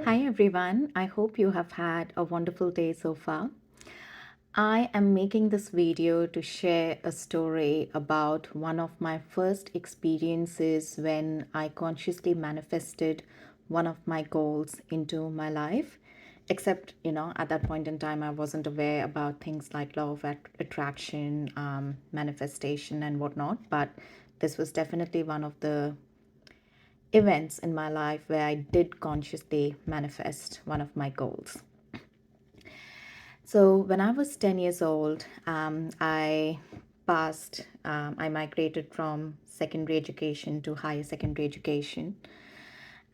Hi everyone, I hope you have had a wonderful day so far. I am making this video to share a story about one of my first experiences when I consciously manifested one of my goals into my life. Except, at that point in time, I wasn't aware about things like law of attraction, manifestation, and whatnot. But this was definitely one of the events in my life where I did consciously manifest one of my goals. So, when I was 10 years old, I migrated from secondary education to higher secondary education,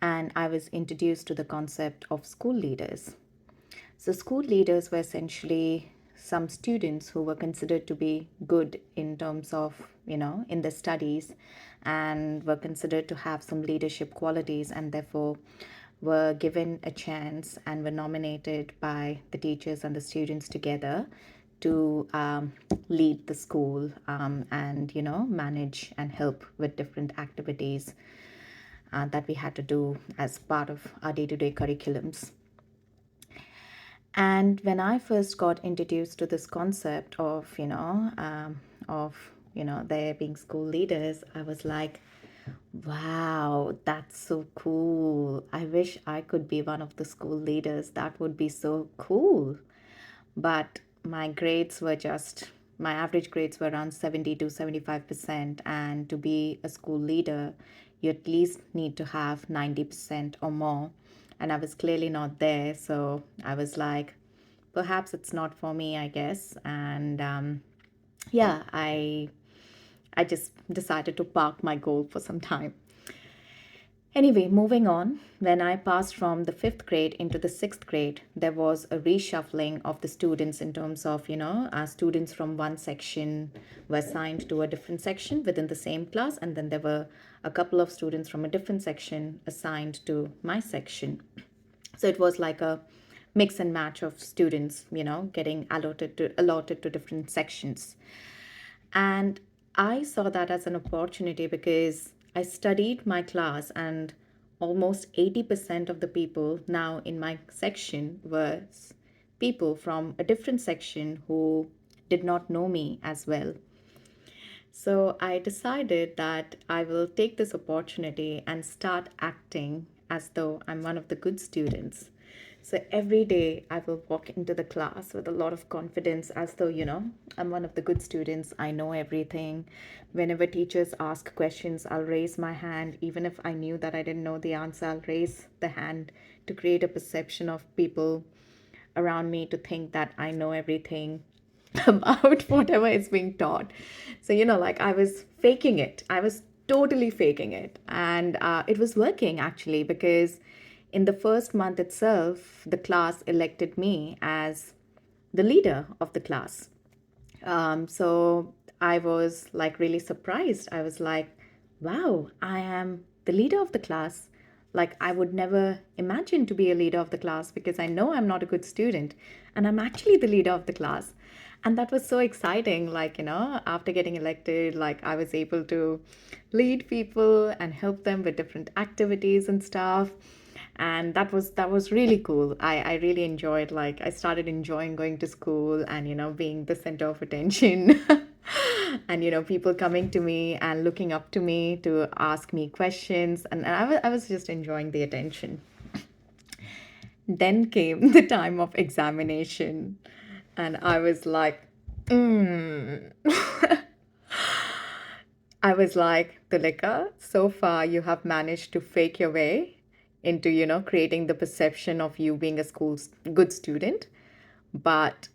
and I was introduced to the concept of school leaders. So, school leaders were essentially some students who were considered to be good in terms of, in their studies and were considered to have some leadership qualities and therefore were given a chance and were nominated by the teachers and the students together to lead the school and, manage and help with different activities that we had to do as part of our day to day curriculums. And when I first got introduced to this concept of there being school leaders, I was like, wow, that's so cool. I wish I could be one of the school leaders. That would be so cool. But my average grades were around 70 to 75%. And to be a school leader, you at least need to have 90% or more. And I was clearly not there. So I was like, perhaps it's not for me, I guess. And yeah, I just decided to park my goal for some time. Anyway, moving on, when I passed from the fifth grade into the sixth grade, there was a reshuffling of the students in terms of, our students from one section were assigned to a different section within the same class, and then there were a couple of students from a different section assigned to my section. So it was like a mix and match of students, getting allotted to different sections. And I saw that as an opportunity because I studied my class, and almost 80% of the people now in my section were people from a different section who did not know me as well. So I decided that I will take this opportunity and start acting as though I'm one of the good students. So every day I will walk into the class with a lot of confidence as though, I'm one of the good students. I know everything. Whenever teachers ask questions, I'll raise my hand. Even if I knew that I didn't know the answer, I'll raise the hand to create a perception of people around me to think that I know everything about whatever is being taught. So, like I was faking it. I was totally faking it. And it was working actually because in the first month itself, the class elected me as the leader of the class. So I was like really surprised. I was like, wow, I am the leader of the class. Like, I would never imagine to be a leader of the class because I know I'm not a good student and I'm actually the leader of the class. And that was so exciting. Like, after getting elected, like, I was able to lead people and help them with different activities and stuff, and that was really cool. I really enjoyed, like, I started enjoying going to school and being the center of attention. And people coming to me and looking up to me to ask me questions, and I was just enjoying the attention. Then came the time of examination, and I was like, mm. I was like, Tilika, so far you have managed to fake your way into, creating the perception of you being a good student. But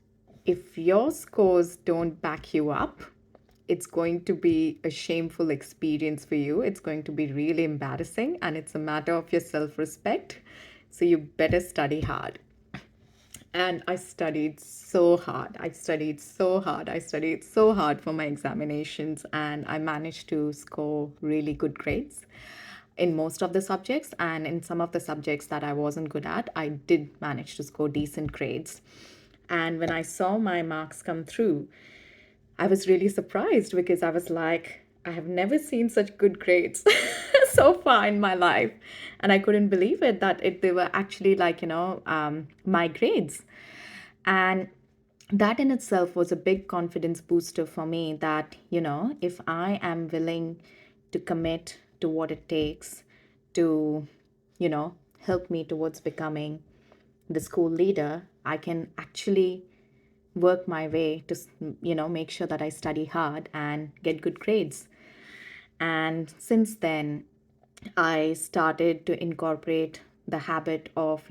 if your scores don't back you up, it's going to be a shameful experience for you. It's going to be really embarrassing, and it's a matter of your self respect. So you better study hard. And I studied so hard. I studied so hard. I studied so hard for my examinations, and I managed to score really good grades in most of the subjects. And in some of the subjects that I wasn't good at, I did manage to score decent grades. And when I saw my marks come through, I was really surprised because I was like, I have never seen such good grades so far in my life. And I couldn't believe it that they were actually like, my grades. And that in itself was a big confidence booster for me that, if I am willing to commit to what it takes to, help me towards becoming the school leader, I can actually work my way to, make sure that I study hard and get good grades. And since then, I started to incorporate the habit of,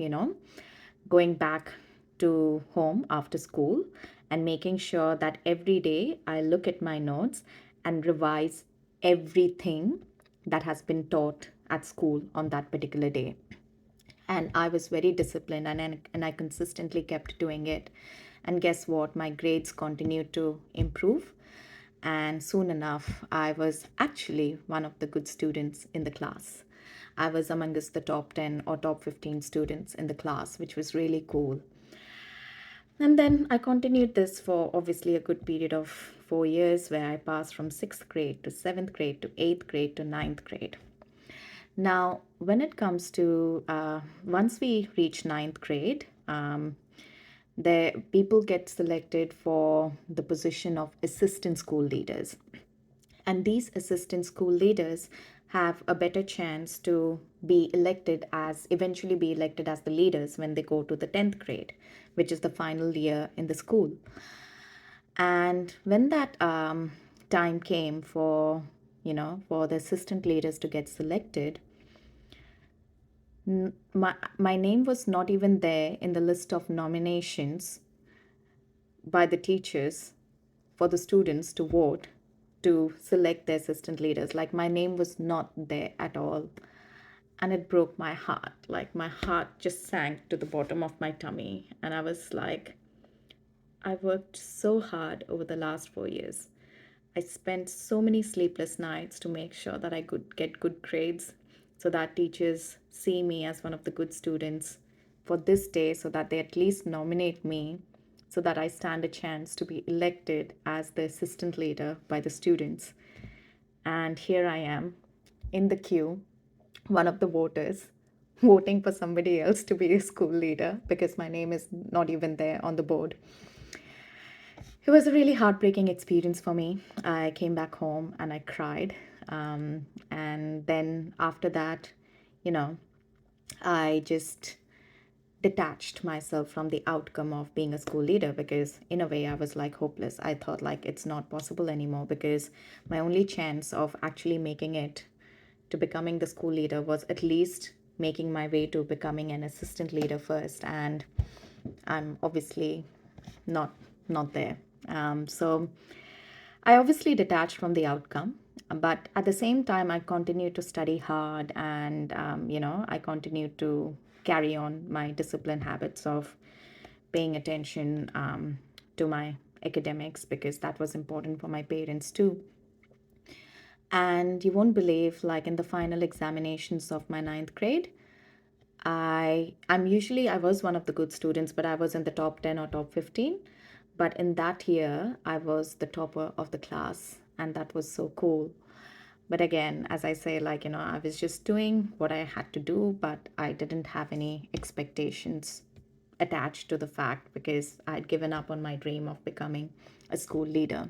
going back to home after school and making sure that every day I look at my notes and revise everything that has been taught at school on that particular day. And I was very disciplined, and I consistently kept doing it. And guess what? My grades continued to improve. And soon enough, I was actually one of the good students in the class. I was amongst the top 10 or top 15 students in the class, which was really cool. And then I continued this for obviously a good period of 4 years, where I passed from sixth grade to seventh grade to eighth grade to ninth grade. Now, when it comes to once we reach ninth grade, the people get selected for the position of assistant school leaders. And these assistant school leaders have a better chance to eventually be elected as the leaders when they go to the 10th grade, which is the final year in the school. And when that time came for, for the assistant leaders to get selected, my name was not even there in the list of nominations by the teachers for the students to vote to select the assistant leaders. Like, my name was not there at all. And it broke my heart. Like, my heart just sank to the bottom of my tummy. And I was like, I worked so hard over the last 4 years. I spent so many sleepless nights to make sure that I could get good grades so that teachers see me as one of the good students for this day, so that they at least nominate me, so that I stand a chance to be elected as the assistant leader by the students. And here I am in the queue, one of the voters, voting for somebody else to be a school leader because my name is not even there on the board. It was a really heartbreaking experience for me. I came back home and I cried. And then after that, you know, I just detached myself from the outcome of being a school leader, because in a way I was like hopeless. I thought like it's not possible anymore, because my only chance of actually making it to becoming the school leader was at least making my way to becoming an assistant leader first, and I'm obviously not not there. So I obviously detached from the outcome, but at the same time, I continued to study hard, and I continued to carry on my discipline habits of paying attention to my academics, because that was important for my parents too. And you won't believe, like in the final examinations of my ninth grade, I was one of the good students, but I was in the top 10 or top 15. But in that year, I was the topper of the class, and that was so cool. But again, as I say, like, I was just doing what I had to do, but I didn't have any expectations attached to the fact, because I'd given up on my dream of becoming a school leader.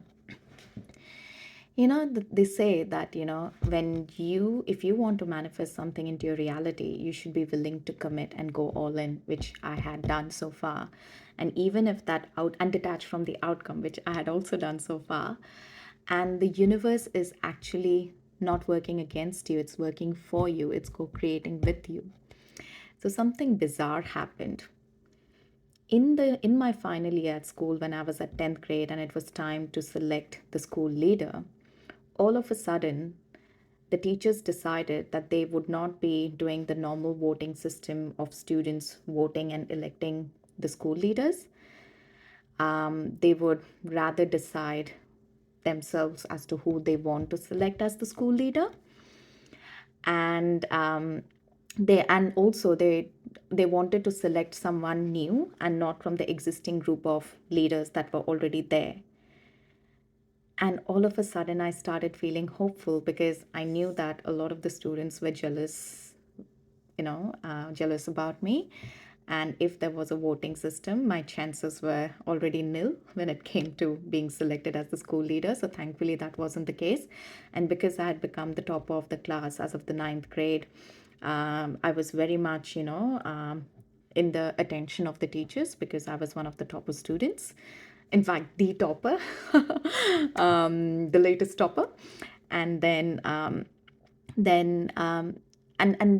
They say that, if you want to manifest something into your reality, you should be willing to commit and go all in, which I had done so far. And even if that out and detached from the outcome, which I had also done so far, and the universe is actually not working against you, it's working for you, it's co-creating with you. So something bizarre happened in my final year at school, when I was at 10th grade and it was time to select the school leader. All of a sudden, the teachers decided that they would not be doing the normal voting system of students voting and electing the school leaders. They would rather decide themselves as to who they want to select as the school leader. And they wanted to select someone new and not from the existing group of leaders that were already there. And all of a sudden, I started feeling hopeful because I knew that a lot of the students were jealous, jealous about me. And if there was a voting system, my chances were already nil when it came to being selected as the school leader. So thankfully, that wasn't the case. And because I had become the topper of the class as of the ninth grade, I was very much, in the attention of the teachers because I was one of the topper students. In fact, the topper, the latest topper. And then and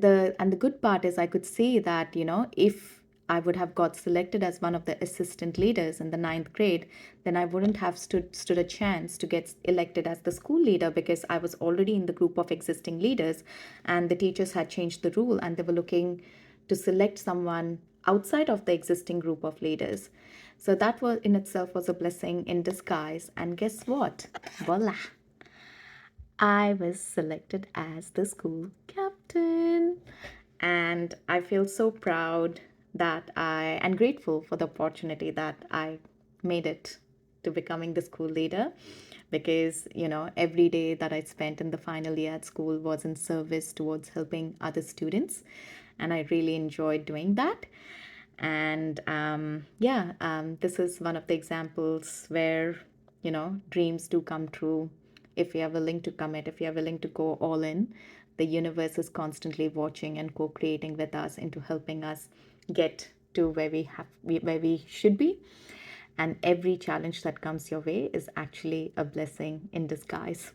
the good part is I could see that if I would have got selected as one of the assistant leaders in the ninth grade, then I wouldn't have stood a chance to get elected as the school leader because I was already in the group of existing leaders, and the teachers had changed the rule and they were looking to select someone outside of the existing group of leaders. So that was in itself was a blessing in disguise. And guess what? Voila! I was selected as the school captain. And I feel so proud and grateful for the opportunity that I made it to becoming the school leader, because every day that I spent in the final year at school was in service towards helping other students, and I really enjoyed doing that. And this is one of the examples where dreams do come true if we are willing to commit, if we are willing to go all in. The universe is constantly watching and co-creating with us into helping us get to where we should be. And every challenge that comes your way is actually a blessing in disguise.